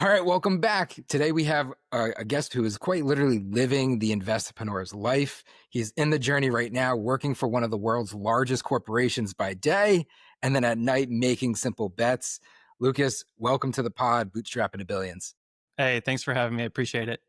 All right, welcome back. Today we have a guest who is quite literally living the investpreneur's life. He's in the journey right now, working for one of the world's largest corporations by day, and then at night making simple bets. Lukas, welcome to the pod, Bootstrapping to Billions. Hey, thanks for having me. I appreciate it.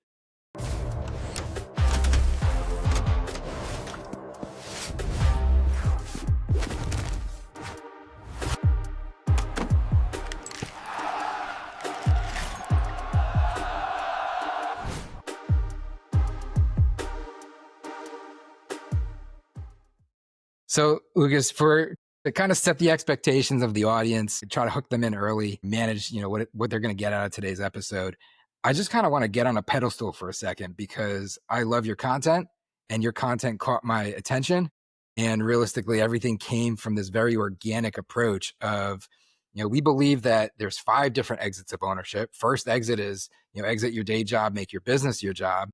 So, Lukas, to kind of set the expectations of the audience, try to hook them in early, manage, what they're going to get out of today's episode. I just kind of want to get on a pedestal for a second because I love your content and your content caught my attention. And realistically, everything came from this very organic approach of, we believe that there's 5 different exits of ownership. First exit is, exit your day job, make your business your job.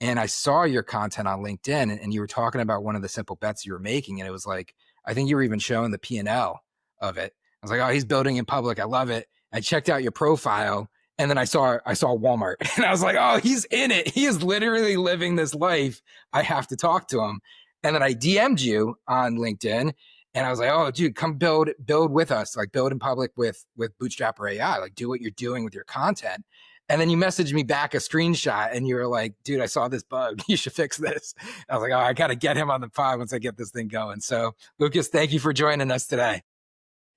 And I saw your content on LinkedIn and you were talking about one of the simple bets you were making. And it was like, I think you were even showing the P&L of it. I was like, oh, he's building in public. I love it. I checked out your profile and then I saw Walmart and I was like, oh, he's in it. He is literally living this life. I have to talk to him. And then I DM'd you on LinkedIn and I was like, oh, dude, come build with us, like build in public with Bootstrapper AI, like do what you're doing with your content. And then you messaged me back a screenshot and you were like, dude, I saw this bug. You should fix this. I was like, oh, I got to get him on the pod once I get this thing going. So Lukas, thank you for joining us today.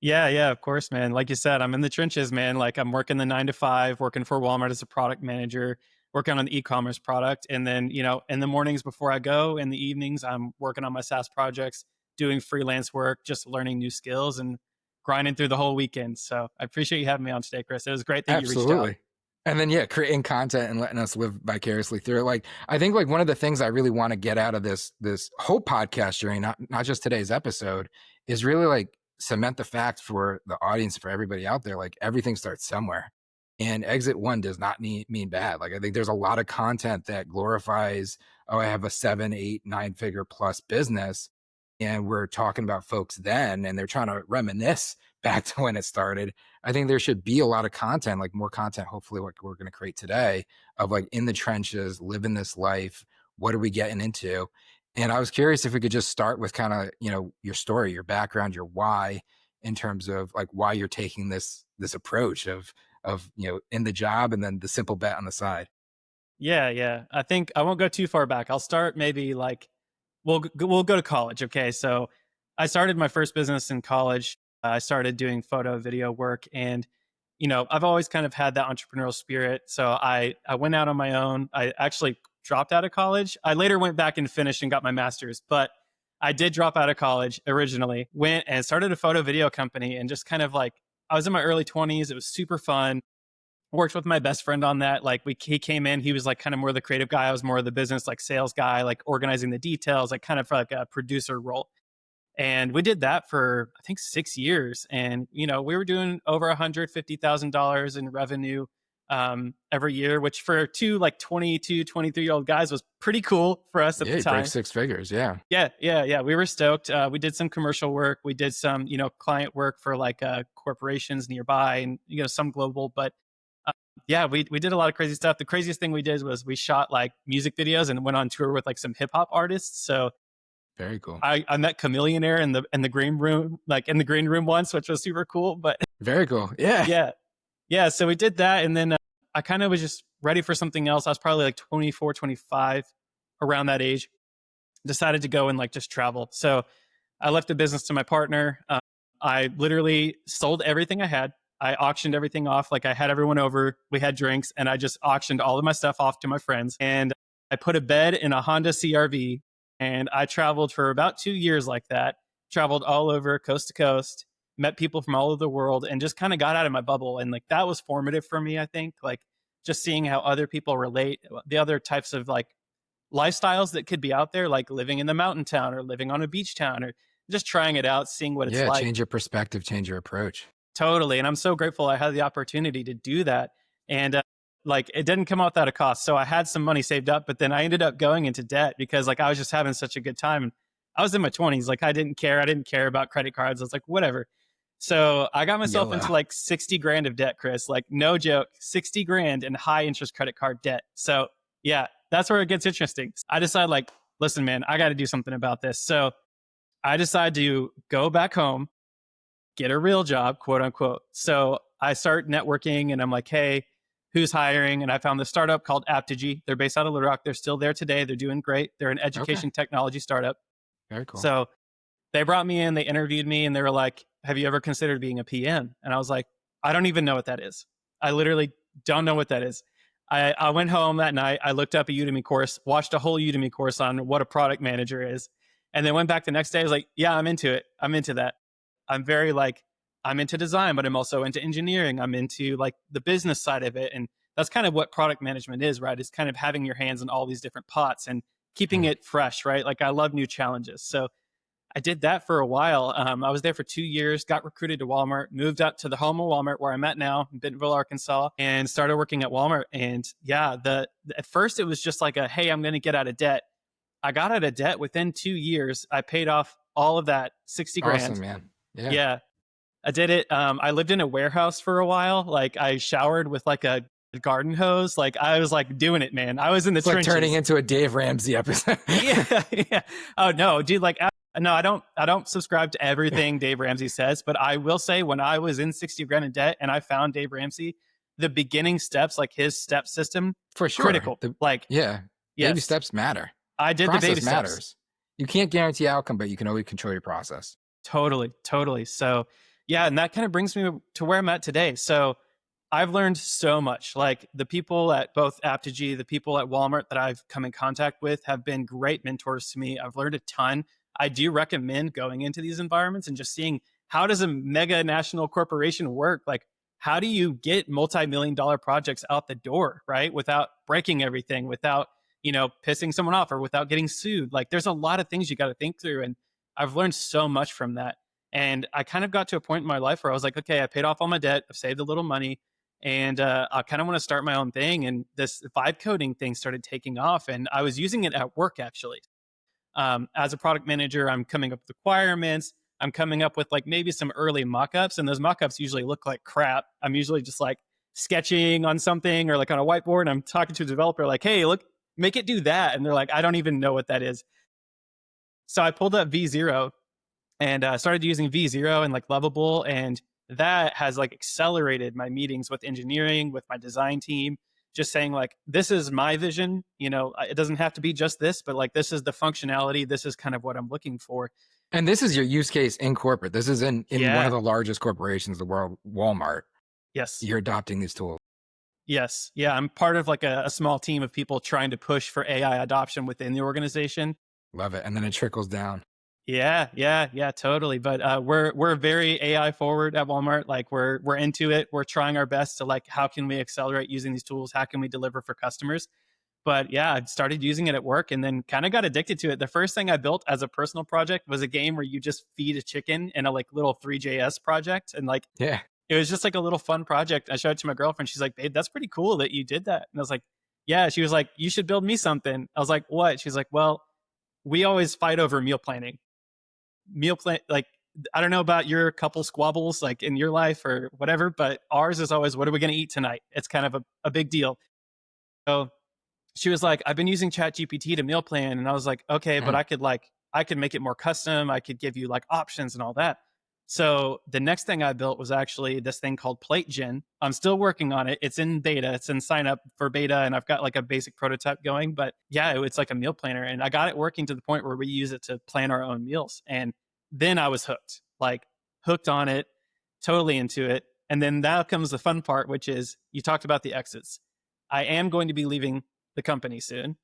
Yeah, of course, man. Like you said, I'm in the trenches, man. Like I'm working the 9 to 5, working for Walmart as a product manager, working on the e-commerce product. And then, in the mornings before I go, in the evenings, I'm working on my SaaS projects, doing freelance work, just learning new skills and grinding through the whole weekend. So I appreciate you having me on today, Chris. It was great that you reached out. And then, creating content and letting us live vicariously through it. Like, I think like one of the things I really want to get out of this whole podcast journey, not just today's episode, is really like cement the fact for the audience, for everybody out there, like everything starts somewhere. And exit one does not mean bad. Like, I think there's a lot of content that glorifies, oh, I have a 7, 8, 9 figure plus business. And we're talking about folks then, and they're trying to reminisce back to when it started. I think there should be a lot of content, like more content, hopefully what we're going to create today of like in the trenches, living this life. What are we getting into? And I was curious if we could just start with kind of, your story, your background, your why, in terms of like why you're taking this approach of, in the job and then the simple bet on the side. Yeah. I think I won't go too far back. I'll start maybe like, we'll go to college. Okay. So I started my first business in college. I started doing photo, video work. And, I've always kind of had that entrepreneurial spirit. So I went out on my own. I actually dropped out of college. I later went back and finished and got my master's, but I did drop out of college originally, went and started a photo video company and just kind of like, I was in my early 20s. It was super fun. Worked with my best friend on that. Like he came in, he was like kind of more the creative guy. I was more of the business, like sales guy, like organizing the details, like kind of like a producer role. And we did that for, I think, 6 years. And, we were doing over $150,000 in revenue every year, which for two like 22, 23-year-old guys was pretty cool for us at the time. Break 6 figures. Yeah. Yeah. We were stoked. We did some commercial work. We did some, client work for like corporations nearby and, some global. But yeah, we did a lot of crazy stuff. The craziest thing we did was we shot like music videos and went on tour with like some hip hop artists. So very cool. I met Chameleonaire in the green room, like in the green room once, which was super cool. But very cool. Yeah. So we did that. And then I kind of was just ready for something else. I was probably like 24, 25 around that age. Decided to go and like just travel. So I left the business to my partner. I literally sold everything I had. I auctioned everything off. Like I had everyone over, we had drinks, and I just auctioned all of my stuff off to my friends. And I put a bed in a Honda CRV, and I traveled for about 2 years like that. Traveled all over coast to coast, met people from all over the world, and just kind of got out of my bubble. And like that was formative for me, I think. Like just seeing how other people relate, the other types of like lifestyles that could be out there, like living in the mountain town or living on a beach town, or just trying it out, seeing what it's like. Change your perspective, change your approach. Totally. And I'm so grateful I had the opportunity to do that. And like it didn't come out without a cost. So I had some money saved up, but then I ended up going into debt because like I was just having such a good time. I was in my 20s. Like I didn't care. I didn't care about credit cards. I was like, whatever. So I got myself YOLO. into like 60 grand of debt, Chris. Like, no joke, 60 grand in high interest credit card debt. So yeah, that's where it gets interesting. I decided, like, listen, man, I got to do something about this. So I decided to go back home, get a real job, quote unquote. So I start networking and I'm like, hey, who's hiring? And I found this startup called Aptigi. They're based out of Little Rock. They're still there today. They're doing great. They're an Okay. education technology startup. Very cool. So they brought me in, they interviewed me, and they were like, have you ever considered being a PM? And I was like, I don't even know what that is. I literally don't know what that is. I went home that night. I looked up a Udemy course, watched a whole Udemy course on what a product manager is, and then went back the next day. I was like, yeah, I'm into it. I'm into that. I'm very like, I'm into design, but I'm also into engineering. I'm into like the business side of it. And that's kind of what product management is, right? It's kind of having your hands in all these different pots and keeping Mm. it fresh, right? Like, I love new challenges. So I did that for a while. I was there for 2 years, got recruited to Walmart, moved up to the home of Walmart where I'm at now, in Bentonville, Arkansas, and started working at Walmart. And yeah, at first it was just like a, hey, I'm going to get out of debt. I got out of debt within 2 years. I paid off all of that 60 Awesome, grand. man. Yeah. Yeah, I did it. I lived in a warehouse for a while. Like, I showered with like a garden hose. Like, I was like doing it, man. I was in the It's like trenches. turning into a Dave Ramsey episode. Yeah, yeah. Oh no, dude. Like, no, I don't. I don't subscribe to everything Dave Ramsey says, but I will say, when I was in 60 grand in debt and I found Dave Ramsey, the beginning steps, like his step system, For sure. critical. Like, Yeah. Baby yes, steps matter. I did the baby Process steps. matters. You can't guarantee outcome, but you can always control your process. Totally, totally. So yeah, and that kind of brings me to where I'm at today. So I've learned so much. Like, the people at both Aptigi, the people at Walmart that I've come in contact with have been great mentors to me. I've learned a ton. I do recommend going into these environments and just seeing, how does a mega national corporation work? Like, how do you get multi-million dollar projects out the door, right? Without breaking everything, without, pissing someone off, or without getting sued. Like, there's a lot of things you got to think through. And I've learned so much from that. And I kind of got to a point in my life where I was like, okay, I paid off all my debt. I've saved a little money, and I kind of want to start my own thing. And this vibe coding thing started taking off, and I was using it at work, actually. As a product manager, I'm coming up with requirements. I'm coming up with like maybe some early mock-ups, and those mock-ups usually look like crap. I'm usually just like sketching on something or like on a whiteboard, and I'm talking to a developer like, hey, look, make it do that. And they're like, I don't even know what that is. So I pulled up V0 and started using V0 and like Lovable, and that has like accelerated my meetings with engineering, with my design team, just saying like, this is my vision. It doesn't have to be just this, but like, this is the functionality. This is kind of what I'm looking for. And this is your use case in corporate. This is in one Yeah. of the largest corporations in the world, Walmart. Yes. You're adopting these tools. Yes. Yeah. I'm part of like a small team of people trying to push for AI adoption within the organization. Love it. And then it trickles down. Yeah, totally. But we're very AI forward at Walmart. Like, we're into it. We're trying our best to like, how can we accelerate using these tools? How can we deliver for customers? But yeah, I started using it at work and then kind of got addicted to it. The first thing I built as a personal project was a game where you just feed a chicken in a like little 3JS project. And like, Yeah. it was just like a little fun project. I showed it to my girlfriend. She's like, babe, that's pretty cool that you did that. And I was like, yeah. She was like, you should build me something. I was like, what? She's like, well, we always fight over meal planning. Like, I don't know about your couple squabbles like in your life or whatever, but ours is always, what are we going to eat tonight? It's kind of a big deal. So she was like, I've been using ChatGPT to meal plan. And I was like, okay, but I could make it more custom. I could give you like options and all that. So the next thing I built was actually this thing called Plate Gen. I'm still working on it. It's in beta. It's in sign up for beta, and I've got like a basic prototype going. But yeah, it's like a meal planner, and I got it working to the point where we use it to plan our own meals. And then I was hooked, like hooked on it, totally into it. And then now comes the fun part, which is, you talked about the exits. I am going to be leaving the company soon.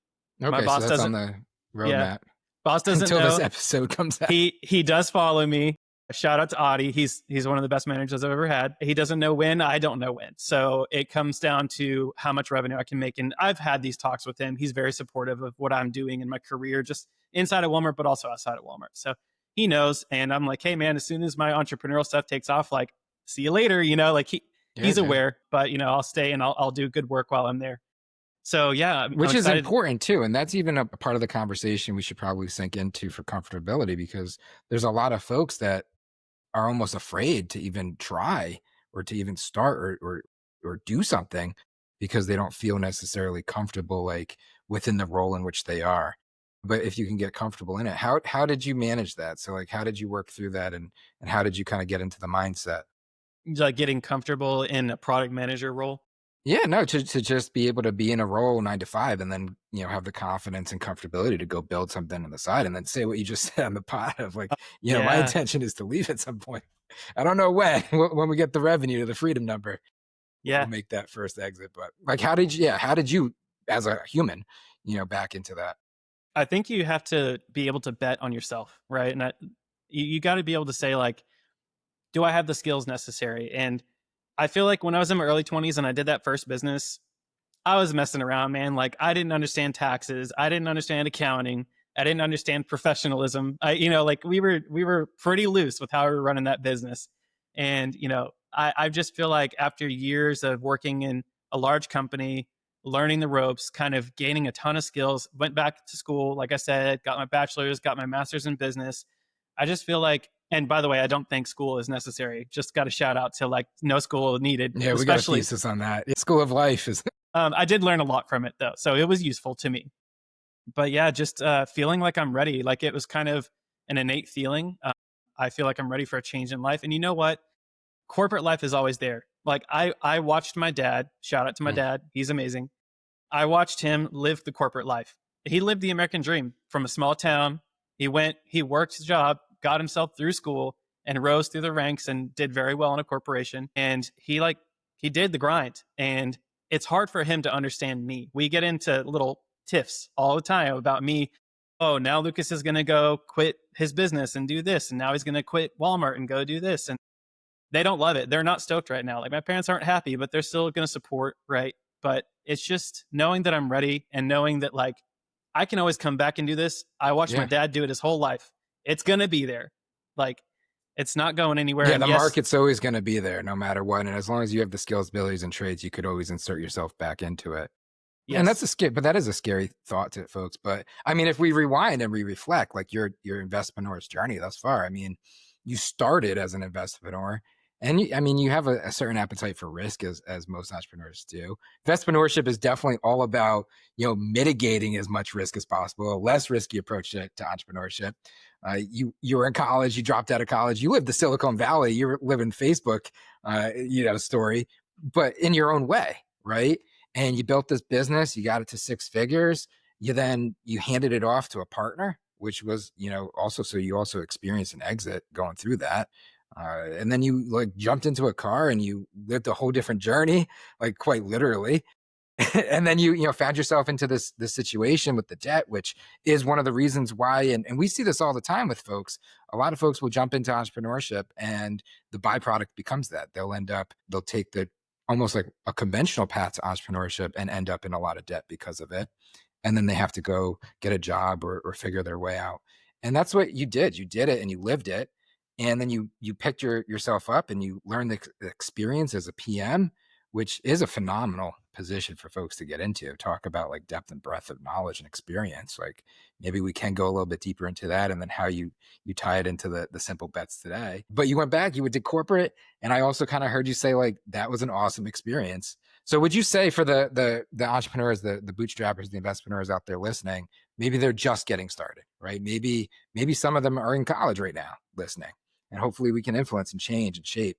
Okay, My boss so that's doesn't. on the roadmap. Yeah, boss doesn't until know. This episode comes out. He does follow me. Shout out to Audie. He's one of the best managers I've ever had. He doesn't know when. I don't know when. So it comes down to how much revenue I can make. And I've had these talks with him. He's very supportive of what I'm doing in my career, just inside of Walmart, but also outside of Walmart. So he knows. And I'm like, hey man, as soon as my entrepreneurial stuff takes off, like, see you later. Like he's aware, but I'll stay and I'll do good work while I'm there. So yeah, which is important too. And that's even a part of the conversation we should probably sink into for comfortability, because there's a lot of folks that are almost afraid to even try or to even start or do something because they don't feel necessarily comfortable like within the role in which they are. But if you can get comfortable in it, how did you manage that? So like how did you work through that and how did you kind of get into the mindset? Like getting comfortable in a product manager role. Yeah, no, to just be able to be in a role 9 to 5 and then, have the confidence and comfortability to go build something on the side and then say what you just said on the pot of like, my Yeah. intention is to leave at some point. I don't know when, when we get the revenue to the freedom number, we'll Yeah. make that first exit. But like, how did you as a human, back into that? I think you have to be able to bet on yourself, right? And you got to be able to say, like, do I have the skills necessary? And I feel like when I was in my early 20s and I did that first business, I was messing around, man. Like, I didn't understand taxes. I didn't understand accounting. I didn't understand professionalism. Like we were pretty loose with how we were running that business. And, I just feel like after years of working in a large company, learning the ropes, kind of gaining a ton of skills, went back to school, like I said, got my bachelor's, got my master's in business. I just feel like, and by the way, I don't think school is necessary. Just got a shout out to like no school needed, Yeah, we got a especially. thesis on that. School of life is I did learn a lot from it though, so it was useful to me. But yeah, just feeling like I'm ready. Like it was kind of an innate feeling. I feel like I'm ready for a change in life. And you know what? Corporate life is always there. Like I watched my dad. Shout out to my Mm, dad. He's amazing. I watched him live the corporate life. He lived the American dream from a small town. He worked his job, got himself through school, and rose through the ranks and did very well in a corporation. And he did the grind. And it's hard for him to understand me. We get into little tiffs all the time about me. Oh, now Lukas is going to go quit his business and do this. And now he's going to quit Walmart and go do this. And they don't love it. They're not stoked right now. Like my parents aren't happy, but they're still going to support, right? But it's just knowing that I'm ready and knowing that like I can always come back and do this. I watched my yeah. dad do it his whole life. It's going to be there. Like it's not going anywhere. Yeah, And the yes, market's always going to be there no matter what. And as long as you have the skills, abilities, and trades, you could always insert yourself back into it. And that's yes, but that is a scary thought to folks. But I mean, if we rewind and we reflect, like your investpreneur's journey thus far, I mean, you started as an investpreneur, and I mean, you have a certain appetite for risk, as most entrepreneurs do. Investpreneurship is definitely all about mitigating as much risk as possible, a less risky approach to entrepreneurship. You were in college, you dropped out of college, you lived the Silicon Valley, you were living Facebook, story, but in your own way, right? And you built this business, you got it to 6 figures. You handed it off to a partner, which was, also, so you also experienced an exit going through that. And then you like jumped into a car and you lived a whole different journey, like quite literally. And then you found yourself into this situation with the debt, which is one of the reasons why, and we see this all the time with folks. A lot of folks will jump into entrepreneurship and the byproduct becomes that they'll take the almost like a conventional path to entrepreneurship and end up in a lot of debt because of it. And then they have to go get a job or figure their way out. And that's what you did. You did it and you lived it. And then you picked yourself up and you learned the experience as a PM, which is a phenomenal position for folks to get into. Talk about like depth and breadth of knowledge and experience. Like maybe we can go a little bit deeper into that and then how you tie it into the simple bets today. But you went back, you did corporate, and I also kind of heard you say like that was an awesome experience. So would you say for the entrepreneurs, the bootstrappers, the investpreneurs out there listening, maybe they're just getting started, right? Maybe some of them are in college right now listening, and hopefully we can influence and change and shape.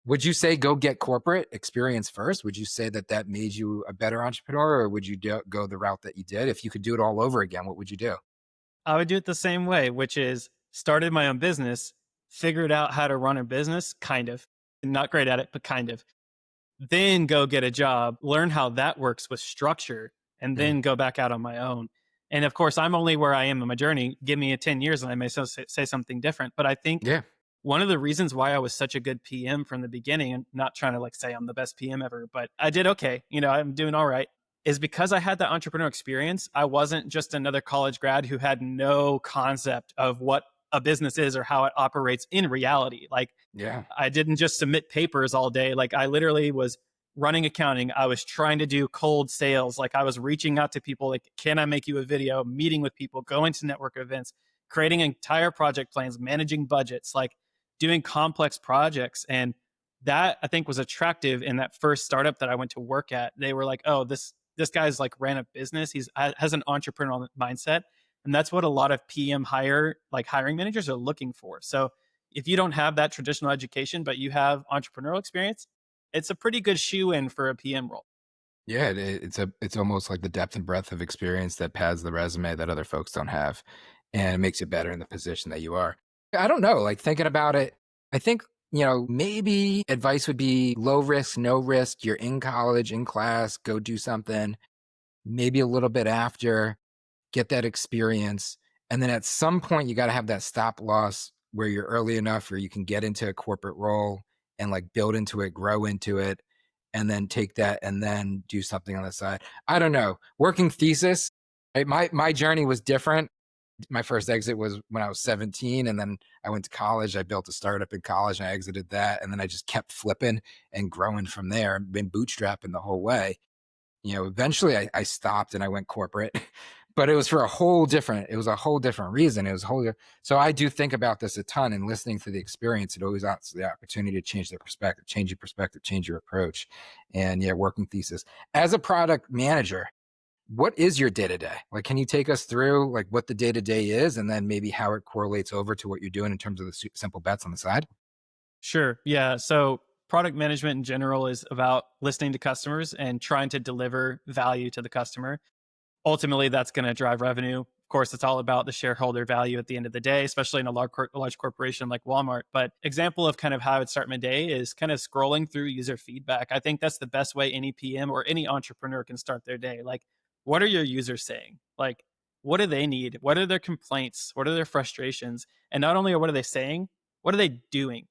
Would you say go get corporate experience first? Would you say that made you a better entrepreneur, or would you go the route that you did? If you could do it all over again, what would you do? I would do it the same way, which is started my own business, figured out how to run a business, kind of. Not great at it, but kind of. Then go get a job, learn how that works with structure, and Mm, then go back out on my own. And of course, I'm only where I am in my journey. Give me 10 years and I may say something different. But I think yeah, one of the reasons why I was such a good PM from the beginning, and not trying to like say I'm the best PM ever, but I did okay, I'm doing all right, is because I had that entrepreneur experience. I wasn't just another college grad who had no concept of what a business is or how it operates in reality. Like yeah, I didn't just submit papers all day. Like I literally was running accounting. I was trying to do cold sales. Like I was reaching out to people like, can I make you a video, meeting with people, going to network events, creating entire project plans, managing budgets. Like doing complex projects. And that I think was attractive in that first startup that I went to work at. They were like, oh, this guy's like ran a business. He's has an entrepreneurial mindset. And that's what a lot of PM hiring managers are looking for. So if you don't have that traditional education, but you have entrepreneurial experience, it's a pretty good shoe in for a PM role. Yeah, it's almost like the depth and breadth of experience that pads the resume that other folks don't have, and it makes you better in the position that you are. I don't know, like thinking about it, I think, maybe advice would be low risk, no risk. You're in college, in class, go do something. Maybe a little bit after, get that experience. And then at some point, you got to have that stop loss where you're early enough where you can get into a corporate role and like build into it, grow into it, and then take that and then do something on the side. I don't know. Working thesis, right? My journey was different. My first exit was when I was 17, and then I went to college. I built a startup in college and I exited that. And then I just kept flipping and growing from there. I've been bootstrapping the whole way. Eventually I stopped and I went corporate, but it was for it was a whole different reason. It was so I do think about this a ton, and listening to the experience, it always offers the opportunity to change their perspective, change your approach. And yeah, working thesis. As a product manager, what is your day to day? Like, can you take us through like what the day to day is, and then maybe how it correlates over to what you're doing in terms of the simple bets on the side? Sure. Yeah. So product management in general is about listening to customers and trying to deliver value to the customer. Ultimately, that's going to drive revenue. Of course, it's all about the shareholder value at the end of the day, especially in a large corporation like Walmart. But example of kind of how I would start my day is kind of scrolling through user feedback. I think that's the best way any PM or any entrepreneur can start their day. Like, what are your users saying? Like, what do they need? What are their complaints? What are their frustrations? And not only what are they saying, what are they doing?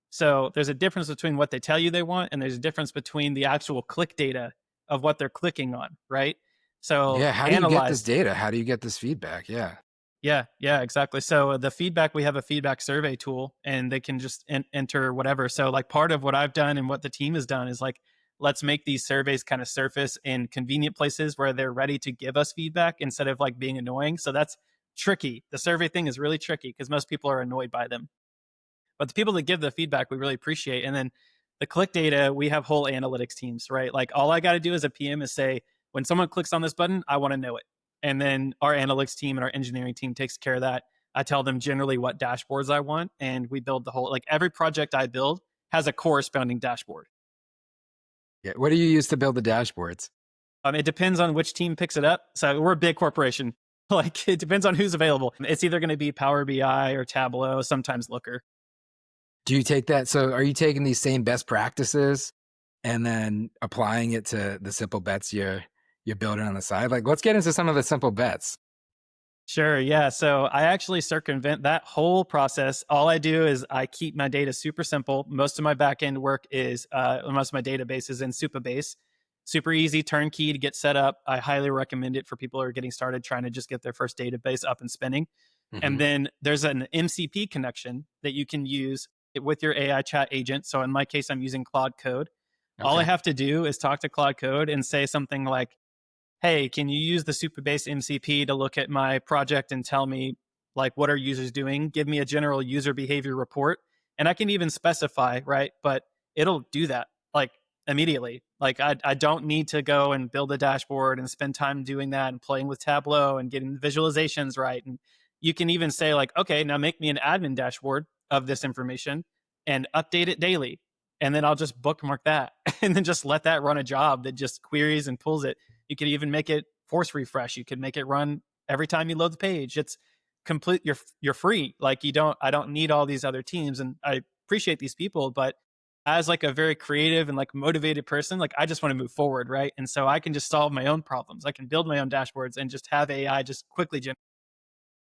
So there's a difference between what they tell you they want, and there's a difference between the actual click data of what they're clicking on, right? So Yeah. How do you get this analyze. data? How do you get this feedback? Yeah. Yeah, yeah, exactly. So the feedback, we have a feedback survey tool, and they can just enter whatever. So like part of what I've done and what the team has done is like, let's make these surveys kind of surface in convenient places where they're ready to give us feedback instead of like being annoying. So that's tricky. The survey thing is really tricky because most people are annoyed by them. But the people that give the feedback, we really appreciate. And then the click data, we have whole analytics teams, right? Like all I got to do as a PM is say, when someone clicks on this button, I want to know it. And then our analytics team and our engineering team takes care of that. I tell them generally what dashboards I want, and we build the whole, like every project I build has a corresponding dashboard. Yeah. What do you use to build the dashboards? It depends on which team picks it up. So we're a big corporation. Like it depends on who's available. It's either going to be Power BI or Tableau, sometimes Looker. Do you take that? So are you taking these same best practices and then applying it to the simple bets you're building on the side? Like, let's get into some of the simple bets. Sure. Yeah. So I actually circumvent that whole process. All I do is I keep my data super simple. Most of my backend work is, most of my database is in Supabase. Super easy, turnkey to get set up. I highly recommend it for people who are getting started trying to just get their first database up and spinning. And Hmm. then there's an MCP connection that you can use with your AI chat agent. So in my case, I'm using Claude Code. All I Okay. have to do is talk to Claude Code and say something like, hey, can you use the Supabase MCP to look at my project and tell me like what are users doing? Give me a general user behavior report. And I can even specify, right? But it'll do that like immediately. Like I don't need to go and build a dashboard and spend time doing that and playing with Tableau and getting the visualizations right. And you can even say like, okay, now make me an admin dashboard of this information and update it daily. And then I'll just bookmark that and then just let that run a job that just queries and pulls it. You could even make it force refresh. You could make it run every time you load the page. It's complete. You're free. Like I don't need all these other teams, and I appreciate these people, but as like a very creative and like motivated person, like I just want to move forward, right? And so I can just solve my own problems. I can build my own dashboards and just have AI just quickly generate.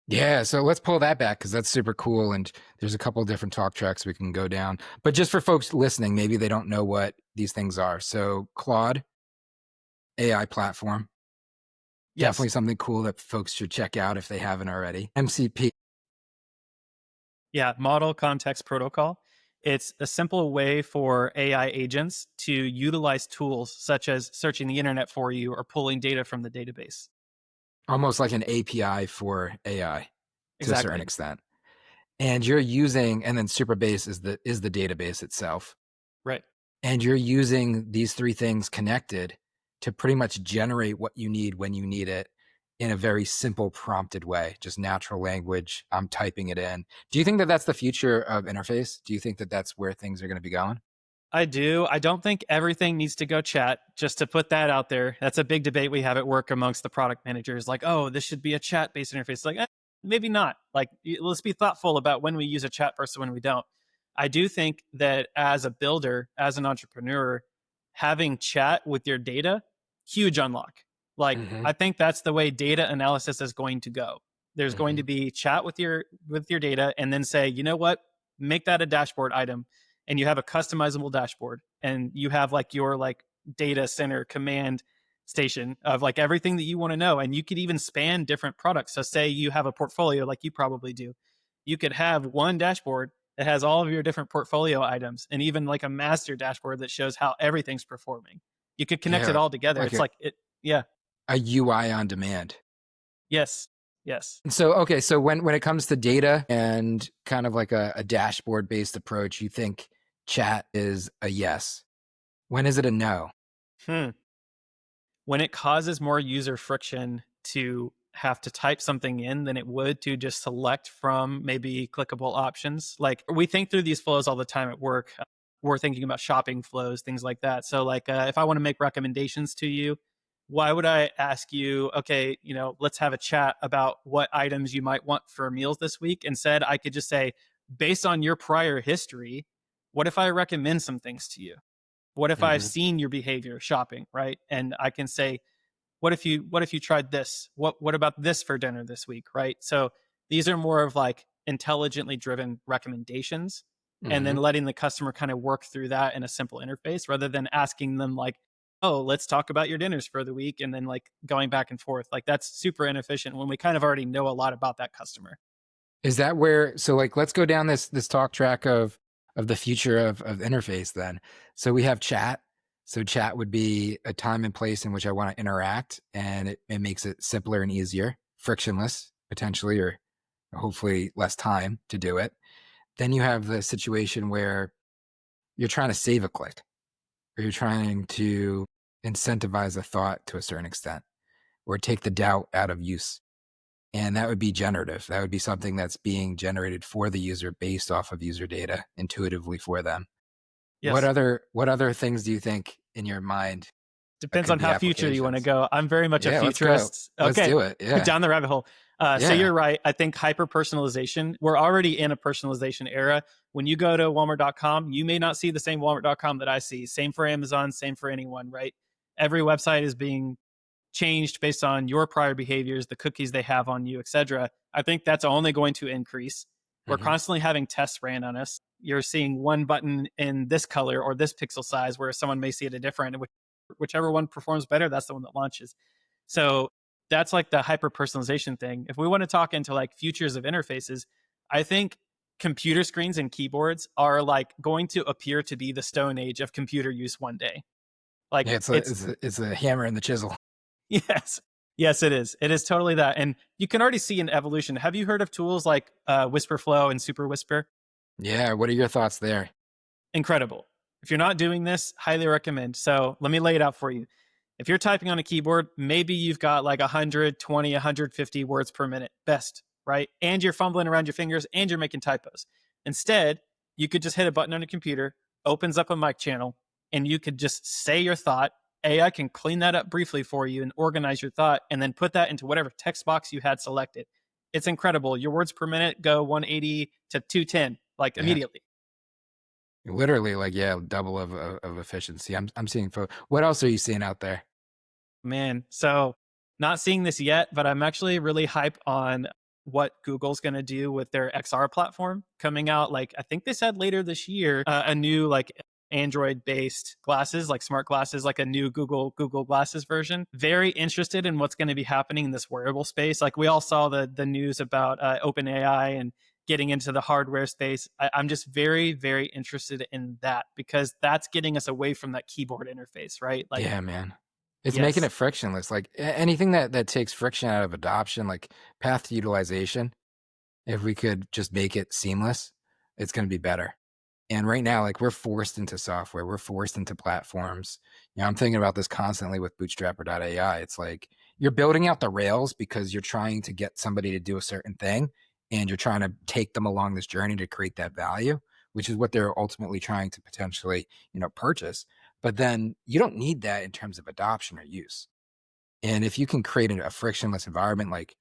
Yeah. So let's pull that back because that's super cool. And there's a couple of different talk tracks we can go down. But just for folks listening, maybe they don't know what these things are. So Claude AI platform, Yes. definitely something cool that folks should check out if they haven't already. MCP. Yeah. Model Context Protocol. It's a simple way for AI agents to utilize tools such as searching the internet for you or pulling data from the database. Almost like an API for AI to a certain Exactly. extent. and you're using, and then Superbase is the database itself. Right. And you're using these three things connected to pretty much generate what you need when you need it in a very simple prompted way, just natural language. I'm typing it in. Do you think that that's the future of interface? Do you think that that's where things are going to be going? I do. I don't think everything needs to go chat, just to put that out there. That's a big debate we have at work amongst the product managers. Like, oh, this should be a chat based interface. Like, maybe not. Like, let's be thoughtful about when we use a chat versus when we don't. I do think that as a builder, as an entrepreneur, having chat with your data, huge unlock. Like, Mm-hmm. I think that's the way data analysis is going to go. There's going Mm-hmm. to be chat with your data, and then say, you know what, make that a dashboard item, and you have a customizable dashboard, and you have like your like data center command station of like everything that you want to know, and you could even span different products. So say you have a portfolio like you probably do, you could have one dashboard that has all of your different portfolio items, and even like a master dashboard that shows how everything's performing. You could connect it Yeah, all together. like It's like it. Yeah. a UI on demand. Yes. Yes. So, okay, so when it comes to data and kind of like a dashboard based approach, you think chat is a yes. When is it a no? Hmm. When it causes more user friction to have to type something in than it would to just select from maybe clickable options. Like, we think through these flows all the time at work. We're thinking about shopping flows, things like that. So like, if I want to make recommendations to you, why would I ask you, okay, let's have a chat about what items you might want for meals this week? Instead, I could just say, based on your prior history, what if I recommend some things to you? What if I've Mm-hmm. seen your behavior shopping, right? And I can say, what if you tried this? What about this for dinner this week, right? So these are more of like intelligently driven recommendations, and then Mm-hmm. letting the customer kind of work through that in a simple interface rather than asking them like, oh, let's talk about your dinners for the week, and then like going back and forth. Like, that's super inefficient when we kind of already know a lot about that customer. Is that where, so like let's go down this talk track of the future of interface then. So we have chat. So chat would be a time and place in which I want to interact, and it makes it simpler and easier, frictionless potentially, or hopefully less time to do it. Then you have the situation where you're trying to save a click, or you're trying to incentivize a thought to a certain extent, or take the doubt out of use. And that would be generative. That would be something that's being generated for the user based off of user data intuitively for them. Yes. What other things do you think in your mind that Depends could on be how future you want to applications? go. I'm very much a Yeah, let's go. futurist. Let's Okay. do it. Yeah. Down the rabbit hole. So Yeah. you're right. I think hyper personalization, we're already in a personalization era. When you go to walmart.com, you may not see the same walmart.com that I see. Same for Amazon, same for anyone, right? Every website is being changed based on your prior behaviors, the cookies they have on you, etc. I think that's only going to increase. We're Hmm. constantly having tests ran on us. You're seeing one button in this color or this pixel size, where someone may see it a different. Whichever one performs better, that's the one that launches. So that's like the hyper personalization thing. If we want to talk into like futures of interfaces, I think computer screens and keyboards are like going to appear to be the stone age of computer use one day. Like, Yeah, it's it's a hammer and the chisel. yes. Yes, it is. It is totally that. And you can already see an evolution. Have you heard of tools like Whisper Flow and Super Whisper? Yeah. What are your thoughts there? Incredible. If you're not doing this, highly recommend. So let me lay it out for you. If you're typing on a keyboard, maybe you've got like 120, 150 words per minute, best, right? And you're fumbling around your fingers and you're making typos. Instead, you could just hit a button on a computer, opens up a mic channel, and you could just say your thought. AI can clean that up briefly for you and organize your thought, and then put that into whatever text box you had selected. It's incredible. Your words per minute go 180 to 210, like Yeah. immediately. Literally, like, yeah, double of efficiency. I'm seeing. What else are you seeing out there? Man, so not seeing this yet, but I'm actually really hype on what Google's going to do with their XR platform coming out. Like, I think they said later this year, a new like Android based glasses, like smart glasses, like a new Google Glasses version. Very interested in what's going to be happening in this wearable space. Like, we all saw the news about OpenAI and getting into the hardware space. I'm just very, very interested in that, because that's getting us away from that keyboard interface, right? Like, Yeah, man. It's making yes. it frictionless. Like anything that takes friction out of adoption, like path to utilization. If we could just make it seamless, it's going to be better. And right now, like we're forced into software, we're forced into platforms. I'm thinking about this constantly with Bootstrapper.ai. It's like you're building out the rails because you're trying to get somebody to do a certain thing, and you're trying to take them along this journey to create that value, which is what they're ultimately trying to potentially, purchase. But then you don't need that in terms of adoption or use. And if you can create a frictionless environment, like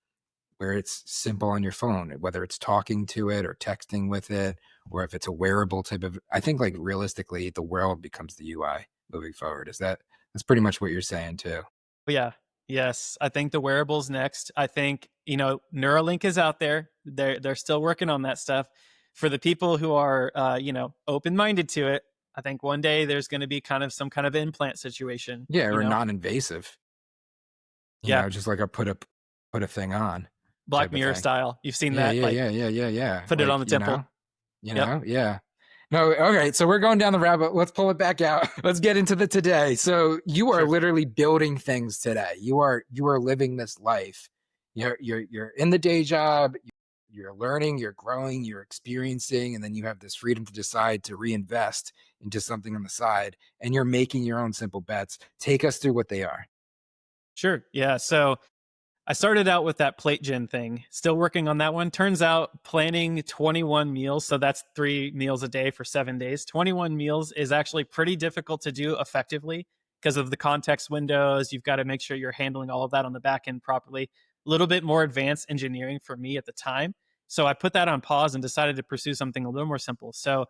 where it's simple on your phone, whether it's talking to it or texting with it, or if it's a wearable type of, I think like realistically, the world becomes the UI moving forward. That's pretty much what you're saying too. But yeah, yes, I think the wearables next. I think, Neuralink is out there. They're still working on that stuff. For the people who are, open-minded to it, I think one day there's going to be kind of some kind of implant situation, Yeah. Or non-invasive, Yeah, just like put a thing on Black type of Mirror thing. style. You've seen Yeah. that, Yeah. like Yeah. Yeah. Yeah. Yeah. put it on Like, the temple. Yep, Yeah. No, okay. So we're going down the rabbit. Let's pull it back out. Let's get into the today. So you are sure. literally building things today. You are living this life. You're in the day job. You're learning. You're growing. You're experiencing, and then you have this freedom to decide to reinvest into something on the side. And you're making your own simple bets. Take us through what they are. Sure. Yeah. So I started out with that plate gen thing, still working on that one. Turns out planning 21 meals, so that's 3 meals a day for 7 days. 21 meals is actually pretty difficult to do effectively because of the context windows. You've got to make sure you're handling all of that on the back end properly. A little bit more advanced engineering for me at the time. So I put that on pause and decided to pursue something a little more simple. So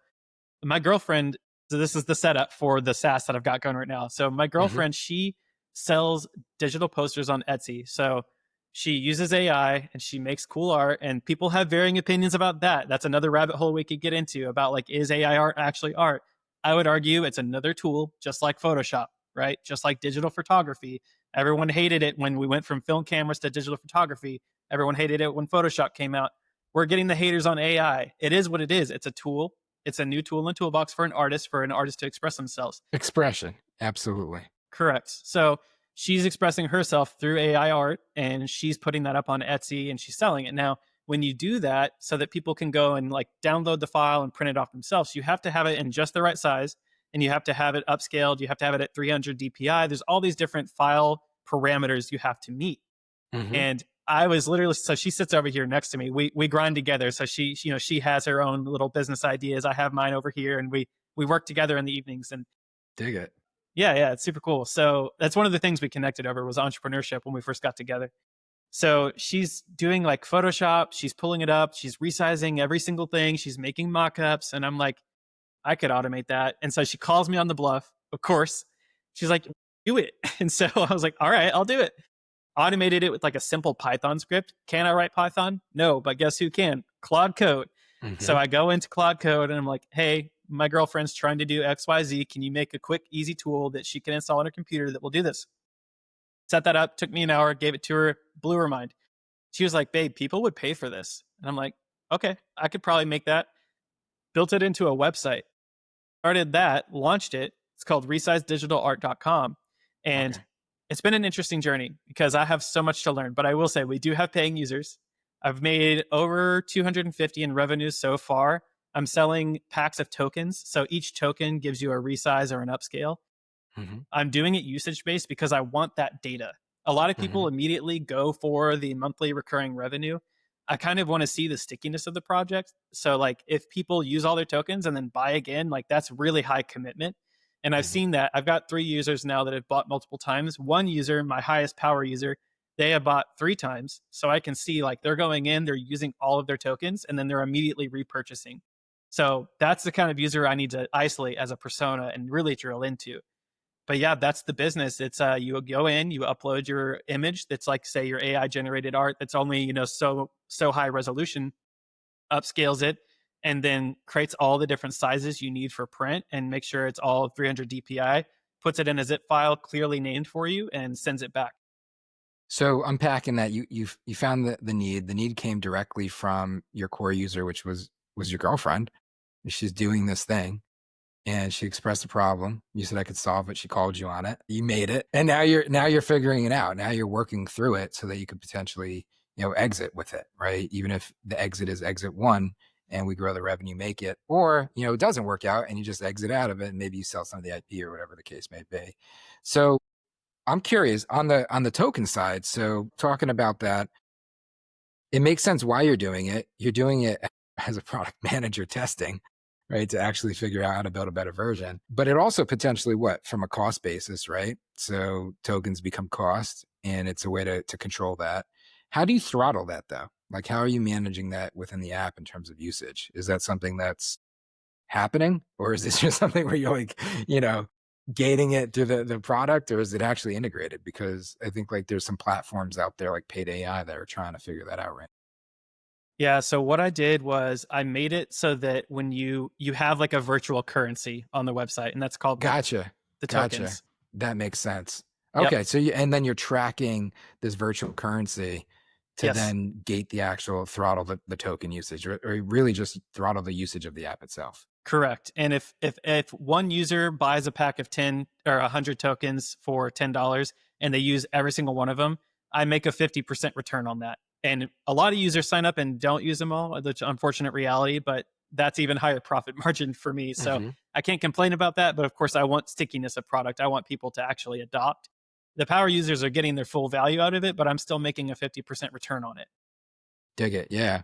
my girlfriend, so this is the setup for the SaaS that I've got going right now. So my Hmm. girlfriend, she sells digital posters on Etsy. So she uses AI and she makes cool art, and people have varying opinions about that. That's another rabbit hole we could get into about, like, is AI art actually art? I would argue it's another tool, just like Photoshop, right? Just like digital photography. Everyone hated it when we went from film cameras to digital photography. Everyone hated it when Photoshop came out. We're getting the haters on AI. It is what it is. It's a tool. It's a new tool in the toolbox for an artist to express themselves. Expression. Absolutely. Correct. So she's expressing herself through AI art, and she's putting that up on Etsy and she's selling it. Now, when you do that so that people can go and like download the file and print it off themselves, you have to have it in just the right size, and you have to have it upscaled. You have to have it at 300 DPI. There's all these different file parameters you have to meet. Hmm. And I was literally, so she sits over here next to me. We grind together. So she has her own little business ideas. I have mine over here, and we work together in the evenings. And Dig it. yeah, it's super cool. So that's one of the things we connected over was entrepreneurship when we first got together. So she's doing like Photoshop, she's pulling it up, she's resizing every single thing, she's making mock-ups, and I'm like, I could automate that. And so she calls me on the bluff, of course. She's like, do it. And so I was like, all right, I'll do it. Automated it with like a simple Python script. Can I write Python? No, but guess who can? Claude Code. So Hmm. I go into Claude Code and I'm like, hey, my girlfriend's trying to do XYZ. Can you make a quick, easy tool that she can install on her computer that will do this? Set that up, took me an hour, gave it to her, blew her mind. She was like, babe, people would pay for this. And I'm like, okay, I could probably make that. Built it into a website, started that, launched it. It's called resizedigitalart.com. And Okay. it's been an interesting journey because I have so much to learn. But I will say we do have paying users. I've made over 250 in revenue so far. I'm selling packs of tokens. So each token gives you a resize or an upscale. Hmm. I'm doing it usage based because I want that data. A lot of people Hmm. immediately go for the monthly recurring revenue. I kind of want to see the stickiness of the project. So, like, if people use all their tokens and then buy again, like, that's really high commitment. And I've Hmm. seen that. I've got 3 users now that have bought multiple times. One user, my highest power user, they have bought 3 times. So I can see, like, they're going in, they're using all of their tokens, and then they're immediately repurchasing. So that's the kind of user I need to isolate as a persona and really drill into. But yeah, that's the business. It's you go in, you upload your image that's like, say, your AI generated art that's only, so high resolution, upscales it, and then creates all the different sizes you need for print and make sure it's all 300 DPI, puts it in a zip file clearly named for you, and sends it back. So unpacking that, you found the need. The need came directly from your core user, which was your girlfriend. She's doing this thing, and she expressed a problem. You said I could solve it. She called you on it. You made it, and now you're figuring it out. Now you're working through it so that you could potentially, exit with it, right? Even if the exit is exit one and we grow the revenue, make it, or, it doesn't work out and you just exit out of it and maybe you sell some of the IP or whatever the case may be. So I'm curious on the token side. So talking about that, it makes sense why you're doing it. You're doing it as a product manager testing, right? To actually figure out how to build a better version. But it also potentially what from a cost basis, right? So tokens become cost and it's a way to control that. How do you throttle that though? Like how are you managing that within the app in terms of usage? Is that something that's happening? Or is this just something where you're like, gating it to the product, or is it actually integrated? Because I think like there's some platforms out there like paid AI that are trying to figure that out right. Yeah, so what I did was I made it so that when you have like a virtual currency on the website, and that's called Gotcha. the Gotcha. tokens. That makes sense. Yep. Okay, so and then you're tracking this virtual currency to Yes. then gate the actual throttle the token usage, or really just throttle the usage of the app itself. Correct. And if one user buys a pack of 10 or 100 tokens for $10 and they use every single one of them, I make a 50% return on that. And a lot of users sign up and don't use them all, which unfortunate reality, but that's even higher profit margin for me. So Hmm. I can't complain about that, but of course I want stickiness of product. I want people to actually adopt. The power users are getting their full value out of it, but I'm still making a 50% return on it. Dig it. Yeah.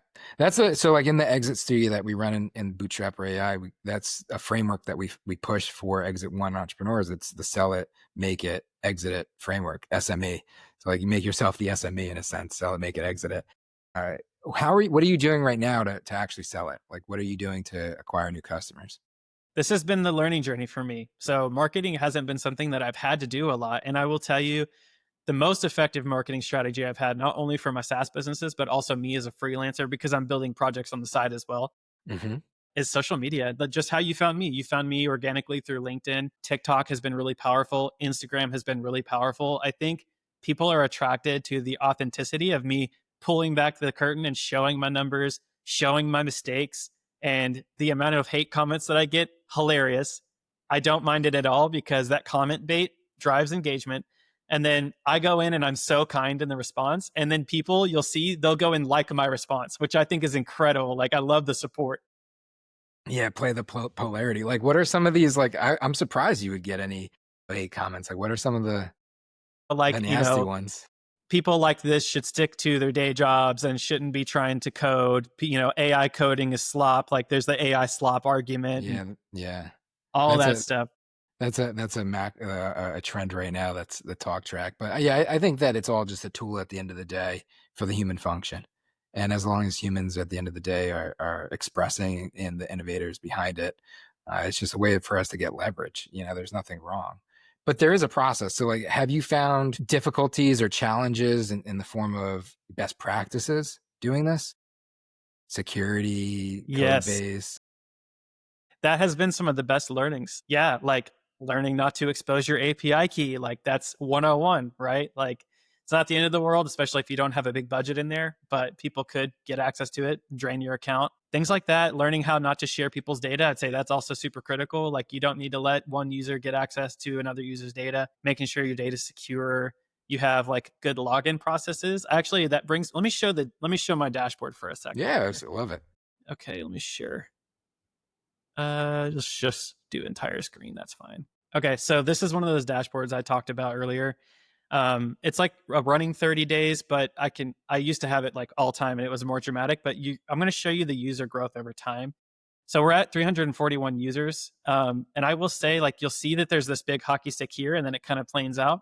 So like in the exit studio that we run in Bootstrapper AI, that's a framework that we push for exit one entrepreneurs. It's the sell it, make it, exit it framework, SME. So like you make yourself the SME in a sense, sell it, make it, exit it. What are you doing right now to actually sell it? Like what are you doing to acquire new customers? This has been the learning journey for me. So marketing hasn't been something that I've had to do a lot. And I will tell you, the most effective marketing strategy I've had, not only for my SaaS businesses, but also me as a freelancer, because I'm building projects on the side as well, Hmm. is social media. But just how you found me. You found me organically through LinkedIn. TikTok has been really powerful. Instagram has been really powerful. I think people are attracted to the authenticity of me pulling back the curtain and showing my numbers, showing my mistakes, and the amount of hate comments that I get, hilarious. I don't mind it at all because that comment bait drives engagement. And then I go in and I'm so kind in the response. And then people, you'll see, they'll go and like my response, which I think is incredible. Like, I love the support. Yeah, play the polarity. Like what are some of these? Like I'm surprised you would get any hate comments. Like what are some of the Like, nasty ones? people like this should stick to their day jobs and shouldn't be trying to code. AI coding is slop. Like, there's the AI slop argument and Yeah, yeah. all That's that a stuff. that's a trend right now. That's the talk track. But yeah, I think that it's all just a tool at the end of the day for the human function. And as long as humans at the end of the day are expressing and the innovators behind it, it's just a way for us to get leverage. There's nothing wrong. But there is a process. So like, have you found difficulties or challenges in the form of best practices doing this? Security, code Yes. base. That has been some of the best learnings. Yeah, like learning not to expose your API key. Like, that's 101, right? Like, it's not the end of the world, especially if you don't have a big budget in there, but people could get access to it, drain your account. Things like that, learning how not to share people's data, I'd say that's also super critical. Like, you don't need to let one user get access to another user's data, making sure your data is secure. You have like good login processes. Actually, let me show my dashboard for a second Yeah, here. I love it. Okay, let me share. Just do entire screen. That's fine. Okay, so this is one of those dashboards I talked about earlier. It's like a running 30 days, but I used to have it like all time and it was more dramatic, but I'm going to show you the user growth over time. So we're at 341 users. And I will say, like, you'll see that there's this big hockey stick here and then it kind of planes out.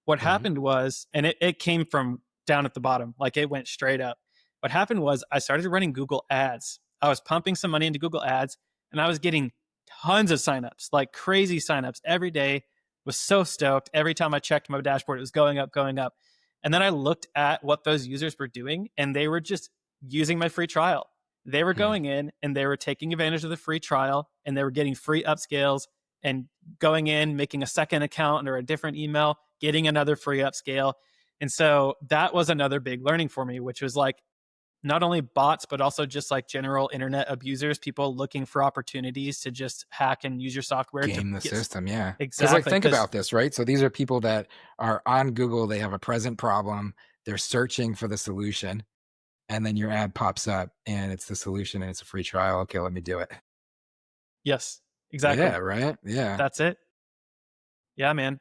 What Hmm. happened was, and it came from down at the bottom, like it went straight up. What happened was I started running Google ads. I was pumping some money into Google ads and I was getting tons of signups, like crazy signups every day. Was so stoked. Every time I checked my dashboard, it was going up, going up. And then I looked at what those users were doing, and they were just using my free trial. They were Hmm. going in and they were taking advantage of the free trial, and they were getting free upscales and going in, making a second account under a different email, getting another free upscale. And so that was another big learning for me, which was like, not only bots, but also just like general internet abusers, people looking for opportunities to just hack and use your software to Game the get system, yeah. Because like exactly. think Because about this, right? So these are people that are on Google, they have a present problem, they're searching for the solution. and then your ad pops up and it's the solution and it's a free trial. Okay, let me do it. Yes, Yeah, exactly. right. Yeah. That's it. Yeah, man.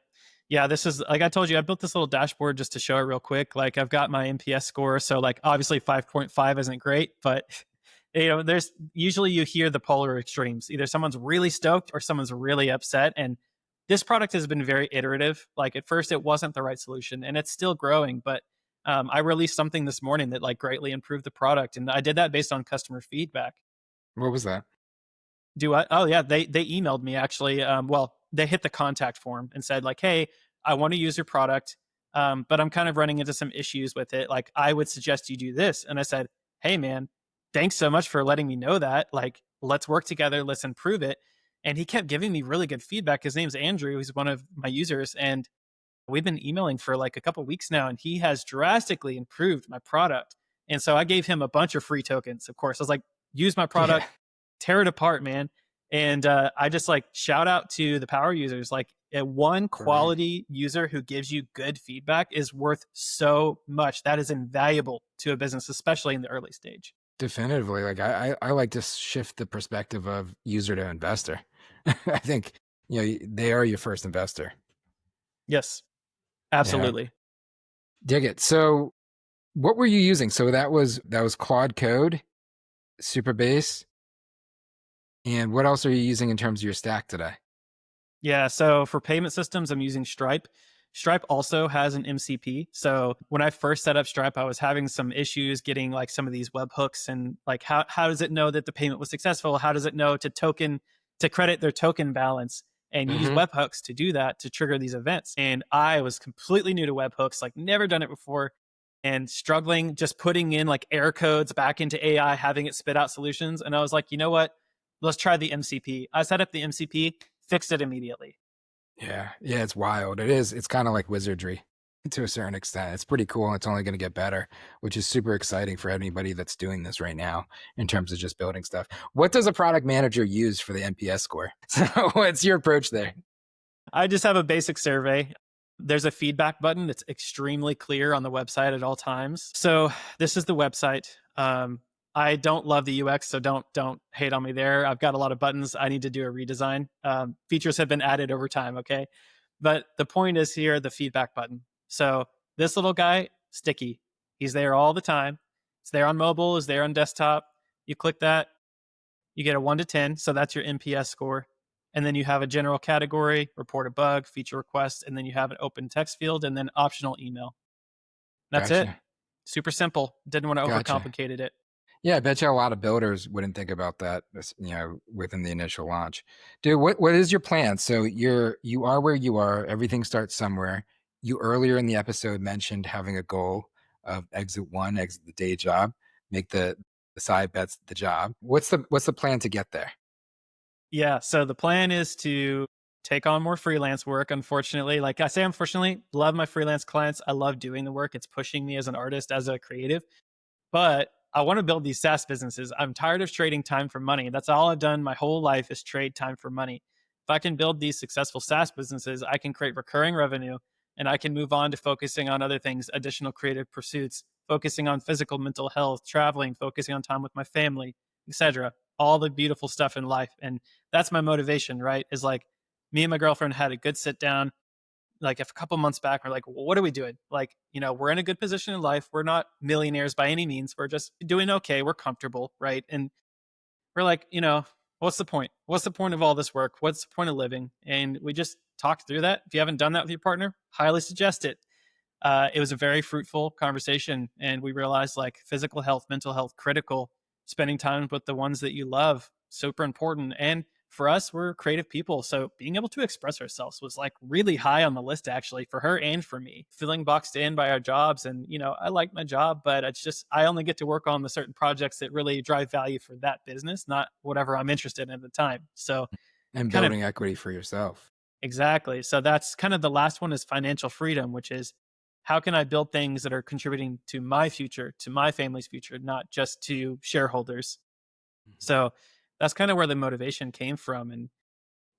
Yeah, this is like I told you, I built this little dashboard just to show it real quick. Like I've got my NPS score. So like obviously 5.5 isn't great, but there's usually you hear the polar extremes. Either someone's really stoked or someone's really upset. And this product has been very iterative. Like at first it wasn't the right solution and it's still growing, but I released something this morning that like greatly improved the product. And I did that based on customer feedback. What was that? Do I? Oh yeah, they emailed me actually. Well, they hit the contact form and said like, "Hey, I want to use your product, but I'm kind of running into some issues with it. Like, I would suggest you do this." And I said, "Hey, man, thanks so much for letting me know that. Like, let's work together. Let's improve it." And he kept giving me really good feedback. His name's Andrew. He's one of my users, and we've been emailing for like a couple weeks now, and he has drastically improved my product. And so I gave him a bunch of free tokens. Of course, I was like, "Use my Yeah. product, tear it apart, man." And I just like shout out to the power users. Like a one Right. quality user who gives you good feedback is worth so much. That is invaluable to a business, especially in the early stage. Definitively. Like I like to shift the perspective of user to investor. I think, they are your first investor. Yes, Yeah. absolutely. Dig it. So what were you using? So that was Claude Code, Superbase, and what else are you using in terms of your stack today? Yeah. So for payment systems, I'm using Stripe. Stripe also has an MCP. So when I first set up Stripe, I was having some issues getting like some of these webhooks and like how does it know that the payment was successful? How does it know to credit their token balance and use Mm-hmm. webhooks to do that to trigger these events? And I was completely new to webhooks, like never done it before and struggling just putting in like error codes back into AI, having it spit out solutions. And I was like, you know what? Let's try the MCP. I set up the MCP, fixed it immediately. Yeah. Yeah, it's wild. It is. It's kind of like wizardry to a certain extent. It's pretty cool and it's only going to get better, which is super exciting for anybody that's doing this right now in terms of just building stuff. What does a product manager use for the NPS score? So what's your approach there? I just have a basic survey. There's a feedback button that's extremely clear on the website at all times. So this is the website. I don't love the UX, so don't hate on me there. I've got a lot of buttons. I need to do a redesign. Features have been added over time. Okay, but the point is here the feedback button. So this little guy, sticky. He's there all the time. It's there on mobile. It's there on desktop. You click that, you get a 1 to 10. So that's your NPS score. And then you have a general category, report a bug, feature request, and then you have an open text field and then optional email. That's it. Gotcha. Super simple. Didn't want to Gotcha. overcomplicate it. Yeah, I bet you a lot of builders wouldn't think about that, within the initial launch. Dude, what is your plan? So you are where you are. Everything starts somewhere. You earlier in the episode mentioned having a goal of exit one, exit the day job, make the side bets the job. What's the plan to get there? Yeah. So the plan is to take on more freelance work. Unfortunately, like I say, unfortunately, love my freelance clients. I love doing the work. It's pushing me as an artist, as a creative. But I want to build these SaaS businesses. I'm tired of trading time for money. That's all I've done my whole life is trade time for money. If I can build these successful SaaS businesses, I can create recurring revenue and I can move on to focusing on other things, additional creative pursuits, focusing on physical, mental health, traveling, focusing on time with my family, etc. All the beautiful stuff in life. And that's my motivation, right? Is like me and my girlfriend had a good sit down like a couple months back. We're like, well, what are we doing? Like, we're in a good position in life. We're not millionaires by any means. We're just doing okay. We're comfortable, right? And we're like, what's the point? What's the point of all this work? What's the point of living? And we just talked through that. If you haven't done that with your partner, highly suggest it. It was a very fruitful conversation, and we realized like physical health, mental health, critical. Spending time with the ones that you love, super important. And for us, we're creative people, so being able to express ourselves was like really high on the list, actually, for her and for me. Feeling boxed in by our jobs, and I like my job, but it's just I only get to work on the certain projects that really drive value for that business, not whatever I'm interested in at the time. So And kind of building equity for yourself. exactly. So that's kind of the last one is financial freedom, which is how can I build things that are contributing to my future, to my family's future, not just to shareholders. So that's kind of where the motivation came from. And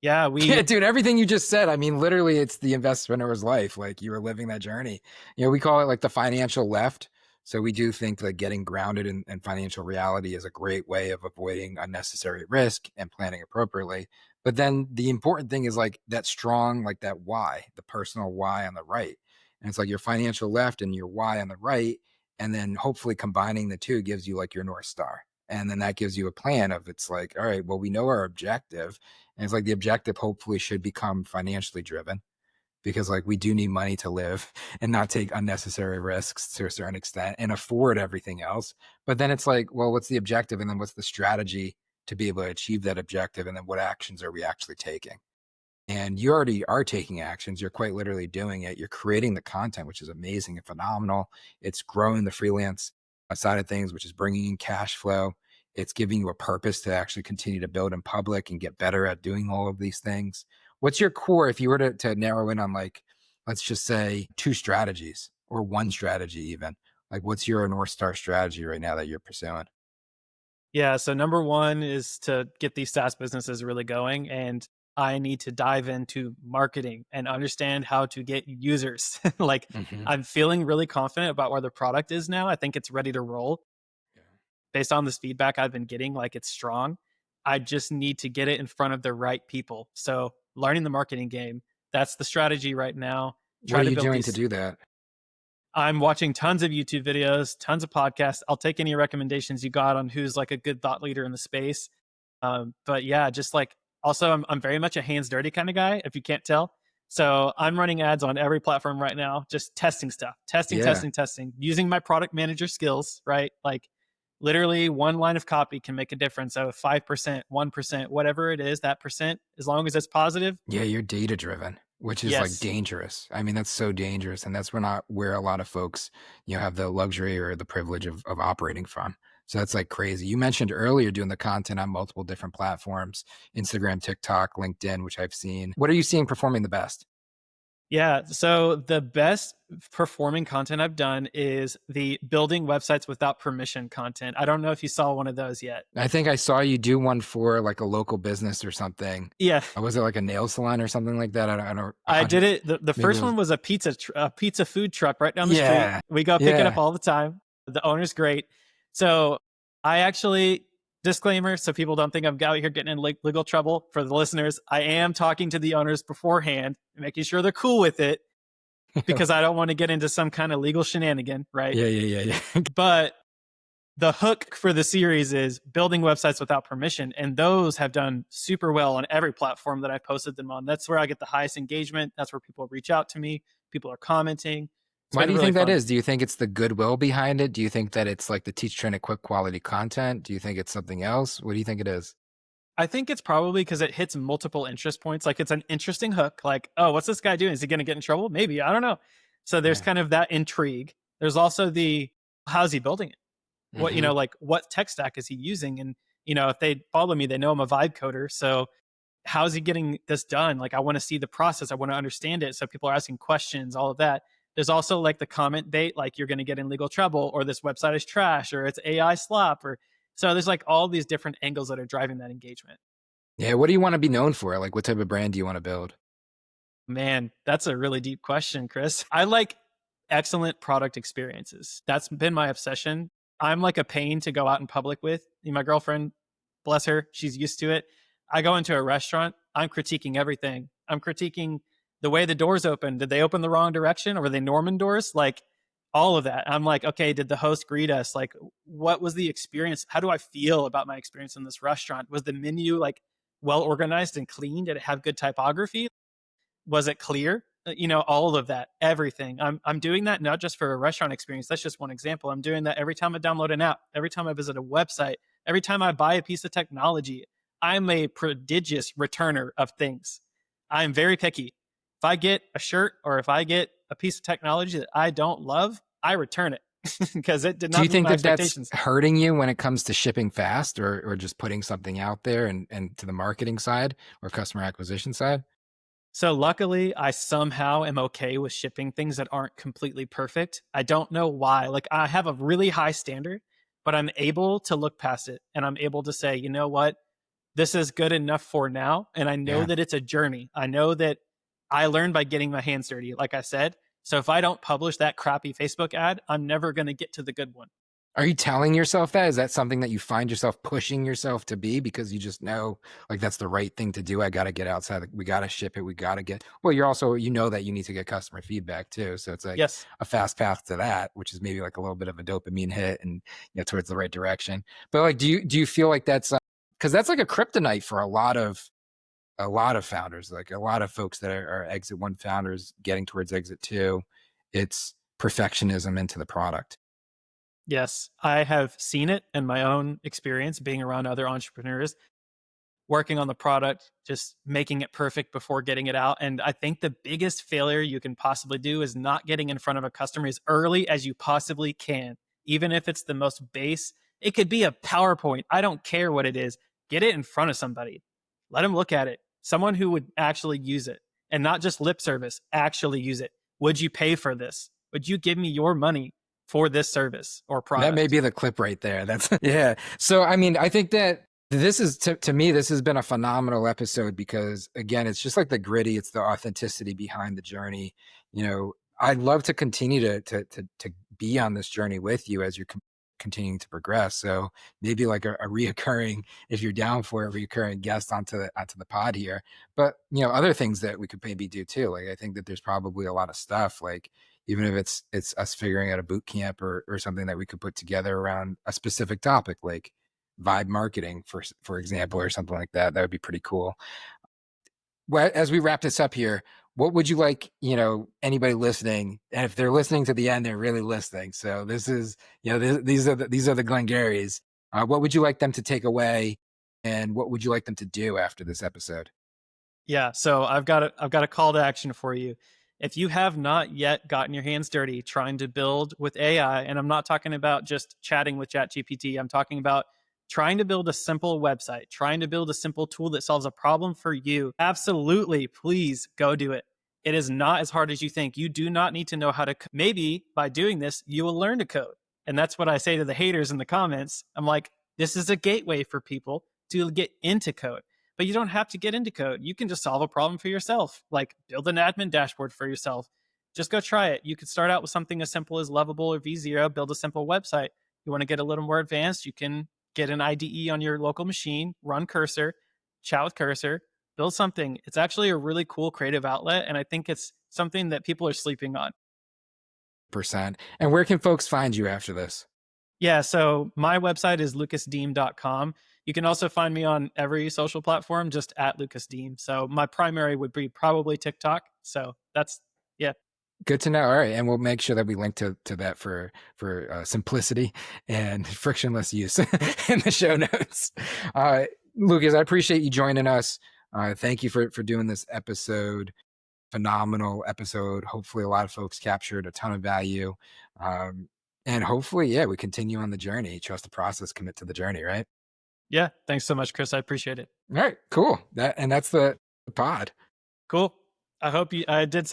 yeah, Yeah, we dude, everything you just said, I mean, literally it's the entrepreneur's life. Like you were living that journey. We call it like the financial left, So we do think that getting grounded in financial reality is a great way of avoiding unnecessary risk and planning appropriately. But then the important thing is like that strong, like that why, the personal why on the right. And it's like your financial left and your why on the right. And then hopefully combining the two gives you like your North Star. And then that gives you a plan of it's like, all right, well, we know our objective. And it's like the objective hopefully should become financially driven because like we do need money to live and not take unnecessary risks to a certain extent and afford everything else. But then it's like, well, what's the objective? And then what's the strategy to be able to achieve that objective? And then what actions are we actually taking? And you already are taking actions. You're quite literally doing it. You're creating the content, which is amazing and phenomenal. It's growing the freelance side of things, which is bringing in cash flow. It's giving you a purpose to actually continue to build in public and get better at doing all of these things. What's your core, if you were to narrow in on like, let's just say two strategies or one strategy even, like what's your North Star strategy right now that you're pursuing? Yeah. So number one is to get these SaaS businesses really going. And I need to dive into marketing and understand how to get users. Like Hmm. I'm feeling really confident about where the product is now. I think it's ready to roll based on this feedback I've been getting. Like it's strong. I just need to get it in front of the right people. So learning the marketing game, that's the strategy right now. What Try are to you build doing to these. do that? I'm watching tons of YouTube videos, tons of podcasts. I'll take any recommendations you got on who's like a good thought leader in the space. But yeah, just like also, I'm very much a hands dirty kind of guy, if you can't tell. So I'm running ads on every platform right now, just testing stuff, Yeah. testing, using my product manager skills, right? Like literally one line of copy can make a difference of 5%, 1%, whatever it is, that percent, as long as it's positive. Yeah, you're data driven, which is like Yes. dangerous. I mean, that's so dangerous. And that's not where a lot of folks, have the luxury or the privilege of operating from. So that's like crazy. You mentioned earlier doing the content on multiple different platforms, Instagram, TikTok, LinkedIn, which I've seen. What are you seeing performing the best? Yeah. So the best performing content I've done is the building websites without permission content. I don't know if you saw one of those yet. I think I saw you do one for like a local business or something. Yeah. Was it like a nail salon or something like that? I don't, a I did hundred, it. The maybe it first was. one was a pizza food truck right down the street. Yeah. We go pick it up Yeah. all the time. The owner's great. So I actually, disclaimer, so people don't think I'm out here getting in legal trouble for the listeners. I am talking to the owners beforehand, making sure they're cool with it because I don't want to get into some kind of legal shenanigan, right? Yeah. Yeah. Yeah. Yeah. But the hook for the series is building websites without permission. And those have done super well on every platform that I've posted them on. That's where I get the highest engagement. That's where people reach out to me. People are commenting. It's Why been do you really think that fun. is? Do you think it's the goodwill behind it? Do you think that it's like the teach, train, equip quality content? Do you think it's something else? What do you think it is? I think it's probably because it hits multiple interest points. Like it's an interesting hook. Like, oh, what's this guy doing? Is he going to get in trouble? Maybe. I don't know. So there's Yeah. kind of that intrigue. There's also the how's he building it? What, Hmm. like what tech stack is he using? And, if they follow me, they know I'm a vibe coder. So how's he getting this done? Like, I want to see the process. I want to understand it. So people are asking questions, all of that. There's also like the comment bait, like you're going to get in legal trouble, or this website is trash, or it's AI slop, or so there's like all these different angles that are driving that engagement. Yeah. What do you want to be known for? Like, what type of brand do you want to build? Man, that's a really deep question, Chris. I like excellent product experiences. That's been my obsession. I'm like a pain to go out in public with. My girlfriend, bless her, she's used to it. I go into a restaurant, I'm critiquing everything. I'm critiquing the way the doors open. Did they open the wrong direction, or were they Norman doors? Like all of that. I'm like, okay, did the host greet us? Like, what was the experience? How do I feel about my experience in this restaurant? Was the menu like well organized and clean? Did it have good typography? Was it clear? All of that, everything. I'm doing that not just for a restaurant experience. That's just one example. I'm doing that every time I download an app, every time I visit a website, every time I buy a piece of technology. I'm a prodigious returner of things. I'm very picky. If I get a shirt or if I get a piece of technology that I don't love, I return it because it did Do not you meet think my that that's expectations. hurting you when it comes to shipping fast or just putting something out there and to the marketing side or customer acquisition side? So luckily, I somehow am okay with shipping things that aren't completely perfect. I don't know why. Like I have a really high standard, but I'm able to look past it and I'm able to say, you know what? This is good enough for now. And I know Yeah. that it's a journey. I know that I learned by getting my hands dirty, like I said. So if I don't publish that crappy Facebook ad, I'm never going to get to the good one. Are you telling yourself that? Is that something that you find yourself pushing yourself to be because you just know like that's the right thing to do? I got to get outside. We got to ship it. We got to get, well, you're also, you know, that you need to get customer feedback too. So it's like Yes. a fast path to that, which is maybe like a little bit of a dopamine hit and, you know, towards the right direction. But like, do you feel like that's, cause that's like a kryptonite for a lot of founders, like a lot of folks that are exit one founders getting towards exit two. It's perfectionism into the product. Yes. I have seen it in my own experience being around other entrepreneurs, working on the product, just making it perfect before getting it out. And I think the biggest failure you can possibly do is not getting in front of a customer as early as you possibly can, even if it's the most base. It could be a PowerPoint. I don't care what it is. Get it in front of somebody. Let them look at it. Someone who would actually use it and not just lip service, actually use it. Would you pay for this? Would you give me your money for this service or That may product? be the clip right there. That's yeah. So I mean, I think that this is to me, this has been a phenomenal episode because again, it's just like the gritty, it's the authenticity behind the journey. You know, I'd love to continue to be on this journey with you as you're continuing to progress. So maybe like a reoccurring, if you're down for a reoccurring guest onto the pod here. But you know, other things that we could maybe do too. Like I think that there's probably a lot of stuff like even if it's us figuring out a boot camp or something that we could put together around a specific topic like vibe marketing for example or something like that, that would be pretty cool. Well, as we wrap this up here, what would you like, you know, anybody listening, and if they're listening to the end, they're really listening, so this is, you know, these are the Glengarrys. What would you like them to take away and what would you like them to do after this episode? Yeah, so I've got a call to action for you. If you have not yet gotten your hands dirty trying to build with AI, and I'm not talking about just chatting with ChatGPT, I'm talking about trying to build a simple website, trying to build a simple tool that solves a problem for you, absolutely, please go do it. It is not as hard as you think. You do not need to know how to maybe by doing this, you will learn to code. And that's what I say to the haters in the comments. I'm like, this is a gateway for people to get into code, but you don't have to get into code. You can just solve a problem for yourself, like build an admin dashboard for yourself. Just go try it. You could start out with something as simple as Lovable or V0, build a simple website. You want to get a little more advanced, you can get an IDE on your local machine, run Cursor, chat with Cursor, build something. It's actually a really cool creative outlet. And I think it's something that people are sleeping on. Percent. And where can folks find you after this? Yeah, so my website is lucasdeem.com. You can also find me on every social platform, just at lucasdeem. So my primary would be probably TikTok. So that's, yeah. Good to know. All right, and we'll make sure that we link to that for simplicity and frictionless use in the show notes. Lucas, I appreciate you joining us. Thank you for doing this episode. Phenomenal episode. Hopefully, a lot of folks captured a ton of value, and hopefully, yeah, we continue on the journey. Trust the process, commit to the journey. Right. Yeah. Thanks so much, Chris. I appreciate it. All right. Cool. That's the pod. Cool. I hope I did